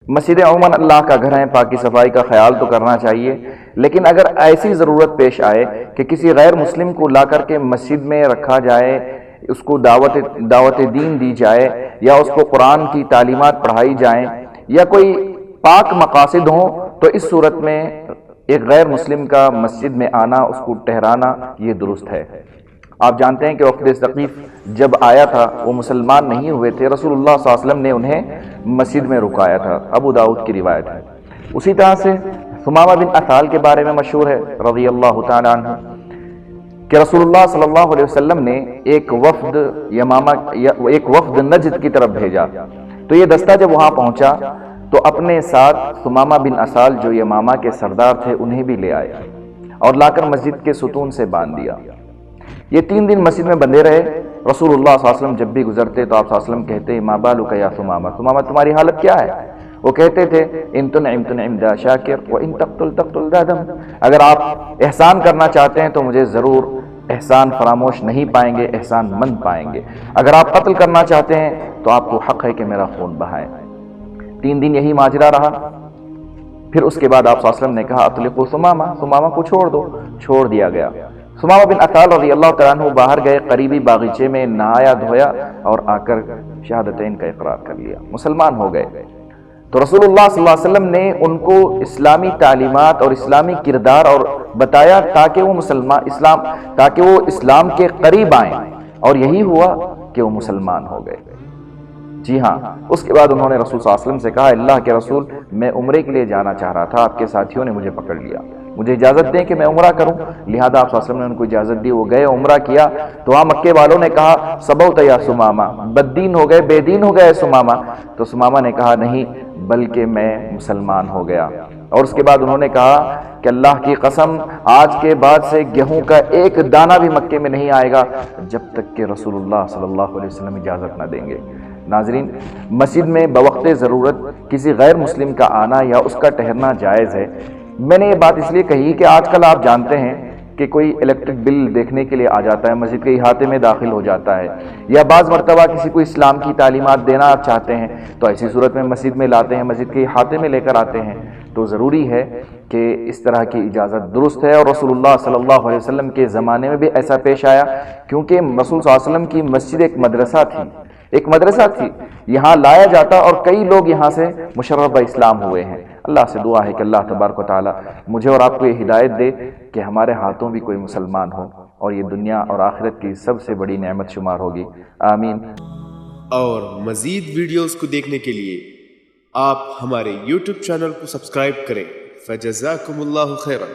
مسجدیں عموماً اللہ کا گھر ہیں، پاکی صفائی کا خیال تو کرنا چاہیے، لیکن اگر ایسی ضرورت پیش آئے کہ کسی غیر مسلم کو لا کر کے مسجد میں رکھا جائے، اس کو دعوت دین دی جائے، یا اس کو قرآن کی تعلیمات پڑھائی جائیں، یا کوئی پاک مقاصد ہوں، تو اس صورت میں ایک غیر مسلم کا مسجد میں آنا، اس کو ٹھہرانا، یہ درست ہے۔ آپ جانتے ہیں کہ وفد ثقیف جب آیا تھا وہ مسلمان نہیں ہوئے تھے، رسول اللہ صلی اللہ علیہ وسلم نے انہیں مسجد میں رکایا تھا، ابو داؤد کی روایت ہے۔ اسی طرح سے ثمامہ بن اثال کے بارے میں مشہور ہے رضی اللہ تعالی عنہ کہ رسول اللہ صلی اللہ علیہ وسلم نے ایک وفد نجد کی طرف بھیجا، تو یہ دستہ جب وہاں پہنچا تو اپنے ساتھ ثمامہ بن اثال جو یمامہ کے سردار تھے انہیں بھی لے آئے اور لا کر مسجد کے ستون سے باندھ دیا۔ یہ 3 دن مسجد میں بندے رہے۔ رسول اللہ صلی اللہ علیہ وسلم جب بھی گزرتے تو آپ صلی اللہ علیہ وسلم کہتے ما بالک یا ثمامہ، ثمامہ تمہاری حالت کیا ہے؟ وہ کہتے تھے ان تنعم تنعم دا شاکر وان تقتل تقتل دا دم، اگر آپ احسان کرنا چاہتے ہیں تو مجھے ضرور احسان فراموش نہیں پائیں گے، احسان مند پائیں گے، اگر آپ قتل کرنا چاہتے ہیں تو آپ کو حق ہے کہ میرا خون بہائیں۔ 3 دن یہی ماجرا رہا۔ پھر اس کے بعد آپ صلی اللہ علیہ وسلم نے کہا اطلقوا ثمامہ، ثمامہ کو چھوڑ دو، چھوڑ دیا گیا۔ ثمامہ بن اثال رضی اللہ تعالیٰ عنہ باہر گئے، قریبی باغیچے میں نہایا دھویا اور آ کر شہادتین کا اقرار کر لیا، مسلمان ہو گئے۔ تو رسول اللہ صلی اللہ علیہ وسلم نے ان کو اسلامی تعلیمات اور اسلامی کردار اور بتایا تاکہ وہ اسلام کے قریب آئیں، اور یہی ہوا کہ وہ مسلمان ہو گئے۔ جی ہاں، اس کے بعد انہوں نے رسول صلی اللہ علیہ وسلم سے کہا اللہ کے رسول میں عمرے کے لیے جانا چاہ رہا تھا، آپ کے ساتھیوں نے مجھے پکڑ لیا، مجھے اجازت دیں کہ میں عمرہ کروں۔ لہذا آپ صلی اللہ علیہ وسلم نے ان کو اجازت دی، وہ گئے عمرہ کیا۔ تو وہاں مکے والوں نے کہا سبوت یا ثمامہ، بددین ہو گئے، بے دین ہو گئے ثمامہ۔ تو ثمامہ نے کہا نہیں بلکہ میں مسلمان ہو گیا۔ اور اس کے بعد انہوں نے کہا کہ اللہ کی قسم آج کے بعد سے گیہوں کا ایک دانہ بھی مکے میں نہیں آئے گا جب تک کہ رسول اللہ صلی اللہ علیہ وسلم اجازت نہ دیں گے۔ ناظرین، مسجد میں بوقت ضرورت کسی غیر مسلم کا آنا یا اس کا ٹھہرنا جائز ہے۔ میں نے یہ بات اس لیے کہی کہ آج کل آپ جانتے ہیں کہ کوئی الیکٹرک بل دیکھنے کے لیے آ جاتا ہے، مسجد کے احاطے میں داخل ہو جاتا ہے، یا بعض مرتبہ کسی کو اسلام کی تعلیمات دینا چاہتے ہیں تو ایسی صورت میں مسجد میں لاتے ہیں، مسجد کے احاطے میں لے کر آتے ہیں۔ تو ضروری ہے کہ اس طرح کی اجازت درست ہے، اور رسول اللہ صلی اللہ علیہ وسلم کے زمانے میں بھی ایسا پیش آیا، کیونکہ رسول صلی اللہ علیہ وسلم کی مسجد ایک مدرسہ تھی، یہاں لایا جاتا اور کئی لوگ یہاں سے مشرف اسلام ہوئے ہیں۔ اللہ سے دعا ہے کہ اللہ تبارک و تعالی مجھے اور آپ کو یہ ہدایت دے کہ ہمارے ہاتھوں بھی کوئی مسلمان ہو، اور یہ دنیا اور آخرت کی سب سے بڑی نعمت شمار ہوگی۔ آمین۔ اور مزید ویڈیوز کو دیکھنے کے لیے آپ ہمارے YouTube چینل کو سبسکرائب کریں۔ فجزاکم اللہ خیرا۔